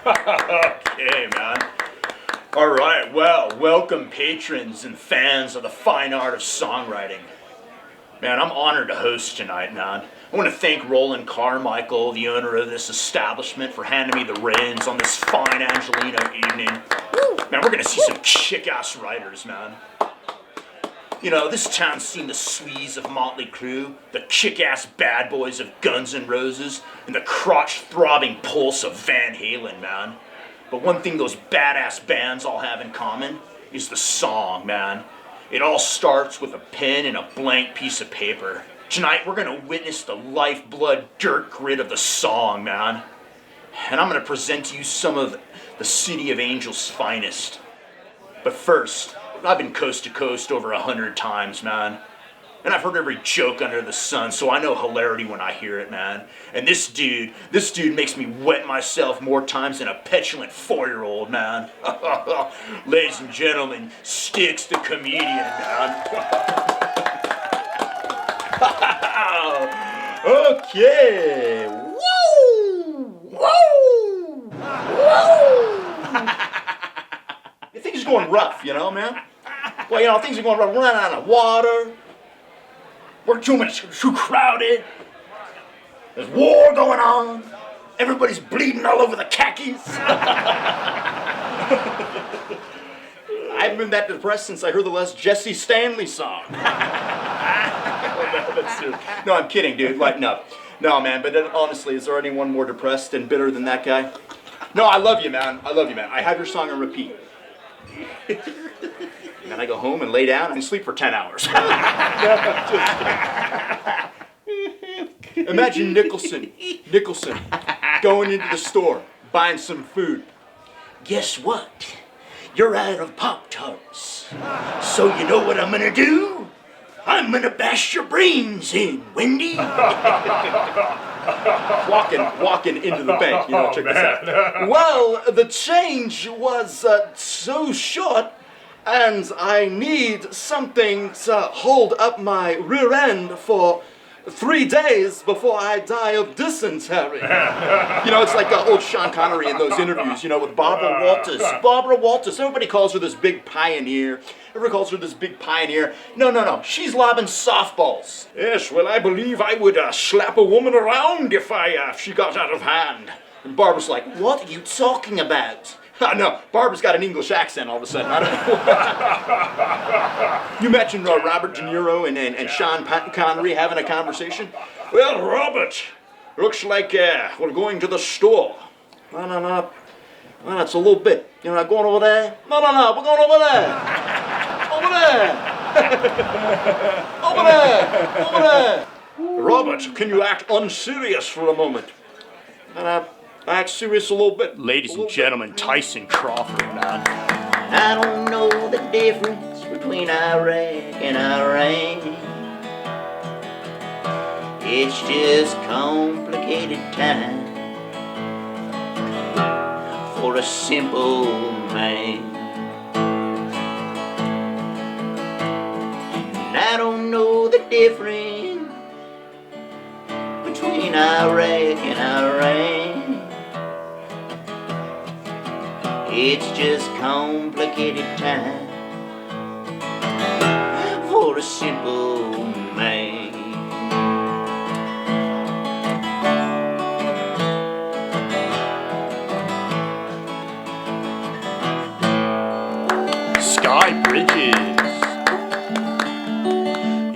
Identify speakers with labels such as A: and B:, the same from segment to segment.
A: Okay, man. All right, well, welcome patrons and fans of the fine art of songwriting. Man, I'm honored to host tonight, man. I want to thank Roland Carmichael, the owner of this establishment, for handing me the reins on this fine Angelino evening. Man, we're going to see some kick-ass writers, man. You know, this town's seen the sleaze of Motley Crue, the kick-ass bad boys of Guns N' Roses, and the crotch-throbbing pulse of Van Halen, man. But one thing those badass bands all have in common is the song, man. It all starts with a pen and a blank piece of paper. Tonight, we're going to witness the lifeblood dirt grit of the song, man. And I'm going to present to you some of the City of Angels' finest. But first, I've been coast to coast over 100 times, man. And I've heard every joke under the sun, so I know hilarity when I hear it, man. And this dude makes me wet myself more times than a petulant 4-year-old, man. Ladies and gentlemen, Sticks the comedian, man. Okay. Woo! Woo! Woo! Things are going rough, you know, man. Well, you know, things are going rough. We're running out of water. We're too crowded. There's war going on. Everybody's bleeding all over the khakis. I haven't been that depressed since I heard the last Jessie Stanley song. No, I'm kidding, dude. Lighten up. No, man, but honestly, is there anyone more depressed and bitter than that guy? No, I love you, man. I love you, man. I have your song on repeat. And then I go home and lay down and sleep for 10 hours. Imagine Nicholson going into the store, buying some food. Guess what? You're out of Pop-Tarts. So you know what I'm gonna do? I'm gonna bash your brains in, Wendy. Walking into the bank, you know, check this out. Well, the change was so short, and I need something to hold up my rear end for 3 days before I die of dysentery. You know, it's like old Sean Connery in those interviews, you know, with Barbara Walters. Barbara Walters, everybody calls her this big pioneer. No, she's lobbing softballs. Yes, well, I believe I would slap a woman around if she got out of hand. And Barbara's like, what are you talking about? No, Barbara's got an English accent all of a sudden. I don't know. You imagine Robert De Niro and Sean Connery having a conversation? Well, Robert, looks like we're going to the store. No. Well, that's a little bit. You're not going over there? No, we're going over there. Over there. Robert, can you act unserious for a moment? Act serious a little bit. Ladies and gentlemen, Tyson Crawford, man. I don't know the difference between Iraq and Iran. It's just complicated time for a simple man. And I don't know the difference between Iraq and Iran. It's just complicated time for a simple man. Sky Bridges.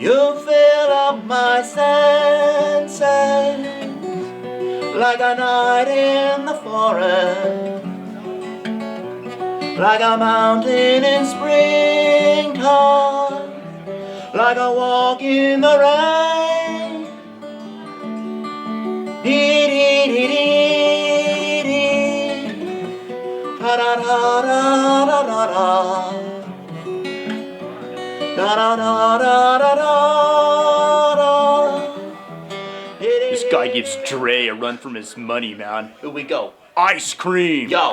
A: You fill up my senses like a night in the forest, like a mountain in springtime, like a walk in the rain. Da da da da da da da. Da da da da da da. This guy gives Dre a run from his money, man. Here we go. Ice cream. Yo.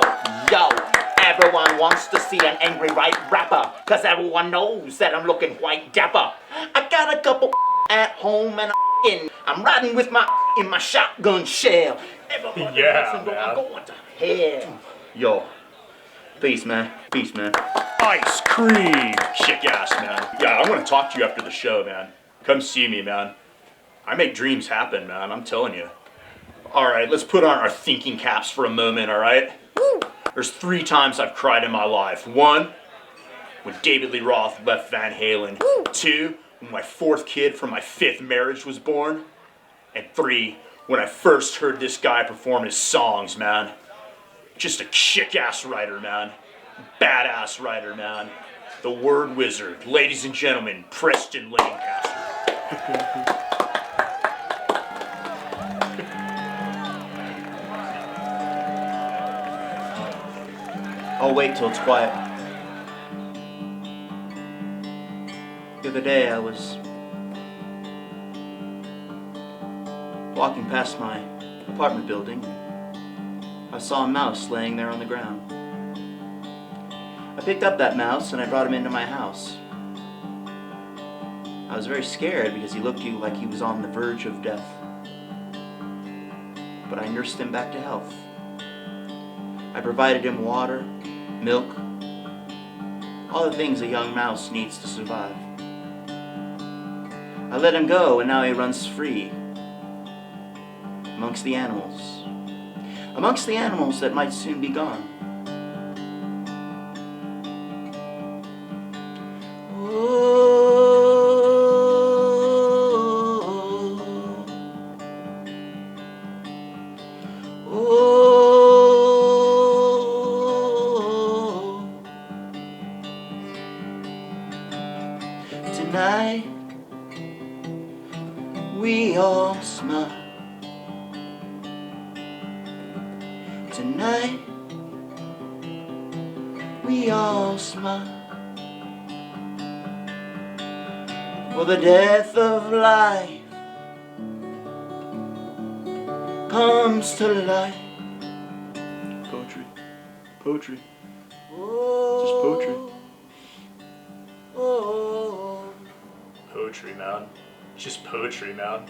A: Everyone wants to see an angry white rapper, cause everyone knows that I'm looking white dapper. I got a couple at home and I'm riding with in my shotgun shell. Everybody
B: Yeah,
A: I'm going to
B: Yeah.
A: Yo.
B: Peace, man. Peace, man.
A: Ice cream! Kick ass, man. Yeah, I want to talk to you after the show, man. Come see me, man. I make dreams happen, man. I'm telling you. Alright, let's put on our thinking caps for a moment, alright? There's 3 times I've cried in my life. 1, when David Lee Roth left Van Halen. 2, when my 4th kid from my 5th marriage was born. And 3, when I first heard this guy perform his songs, man. Just a kick-ass writer, man. Badass writer, man. The word wizard. Ladies and gentlemen, Preston Lancaster.
B: I'll wait till it's quiet. The other day I was walking past my apartment building. I saw a mouse laying there on the ground. I picked up that mouse and I brought him into my house. I was very scared because he looked like he was on the verge of death. But I nursed him back to health. I provided him water, milk, all the things a young mouse needs to survive. I let him go and now he runs free amongst the animals. Amongst the animals that might soon be gone. Tonight we all smile. Tonight we all smile. For the death of life comes to life.
A: Poetry. Poetry. Just poetry. Poetry, man. Just poetry, man.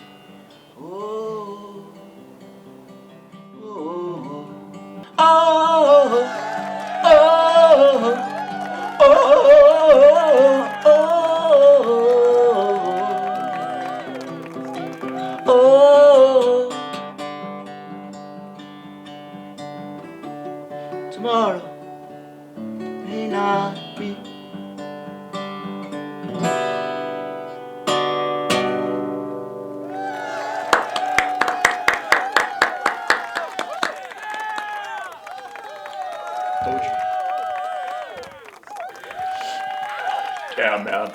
B: Tomorrow may not be.
A: Poetry. Yeah, man.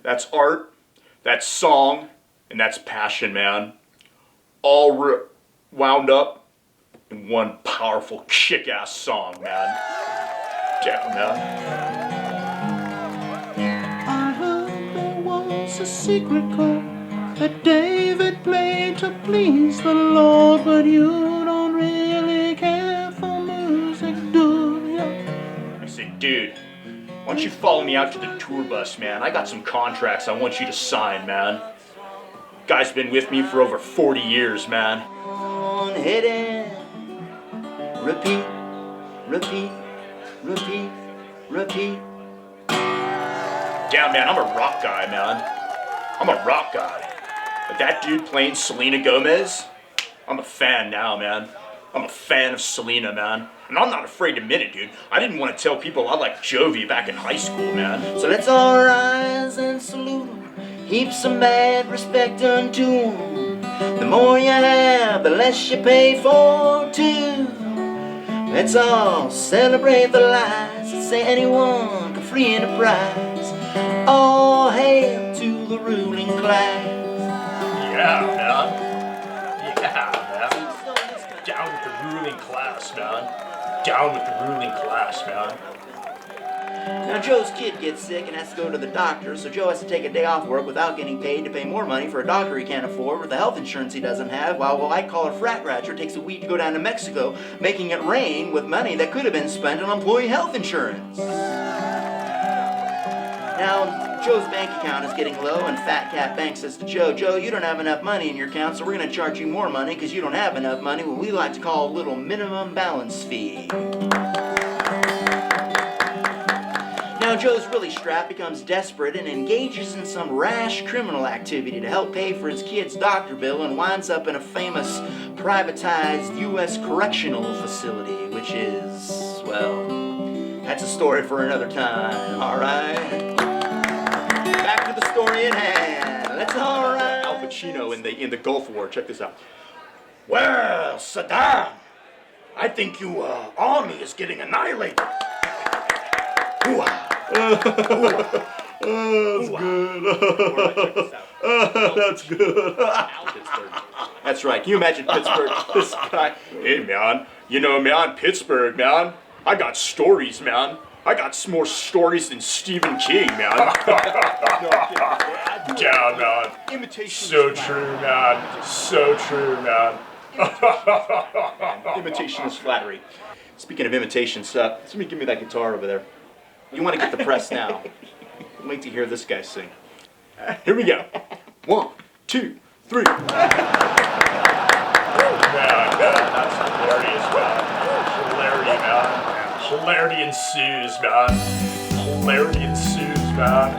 A: That's art, that's song, and that's passion, man. All wound up in one powerful kick-ass song, man. Yeah, man.
C: I heard there was a secret chord that David played to please the Lord, but you don't really care for music, do you?
A: I said, dude, why don't you follow me out to the tour bus, man? I got some contracts I want you to sign, man. Guy's been with me for over 40 years, man.
B: On hitting. Repeat, repeat, repeat, repeat.
A: Yeah, man, I'm a rock guy, man. I'm a rock guy. But that dude playing Selena Gomez, I'm a fan now, man. I'm a fan of Selena, man. And I'm not afraid to admit it, dude. I didn't want to tell people I liked Jovi back in high school, man.
B: So let's all rise and salute. Heap some bad respect unto him. The more you have, the less you pay for, too. Let's all celebrate the lies that say anyone can free enterprise. All hail to the ruling class.
A: Yeah, man. Yeah, man. Down with the ruling class, man. Down with the ruling class, man.
B: Now Joe's kid gets sick and has to go to the doctor, so Joe has to take a day off work without getting paid to pay more money for a doctor he can't afford with the health insurance he doesn't have, while a white-collar frat ratcher takes a week to go down to Mexico, making it rain with money that could have been spent on employee health insurance. Now, Joe's bank account is getting low, and Fat Cat Bank says to Joe, Joe, you don't have enough money in your account, so we're going to charge you more money because you don't have enough money, what we like to call a little minimum balance fee. Now Joe's really strapped, becomes desperate, and engages in some rash criminal activity to help pay for his kid's doctor bill, and winds up in a famous privatized U.S. correctional facility, which is, well, that's a story for another time, all right? Back to the story at hand. That's all right.
A: Al Pacino in the Gulf War. Check this out. Well, Saddam, I think your army is getting annihilated.
C: That's good. That's good.
A: That's right. Can you imagine Pittsburgh? This guy. Hey, man. You know, man, Pittsburgh, man. I got stories, man. I got more stories than Stephen King, man. Yeah, man.
C: Imitation.
A: So true, man. So true, man. Imitation is flattery. Speaking of imitations, somebody give me that guitar over there. You want to get the press now. Wait to hear this guy sing. Here we go. 1, 2, 3. Man, that's hilarious, man. Hilarity, man. Hilarity ensues, man. Hilarity ensues, man.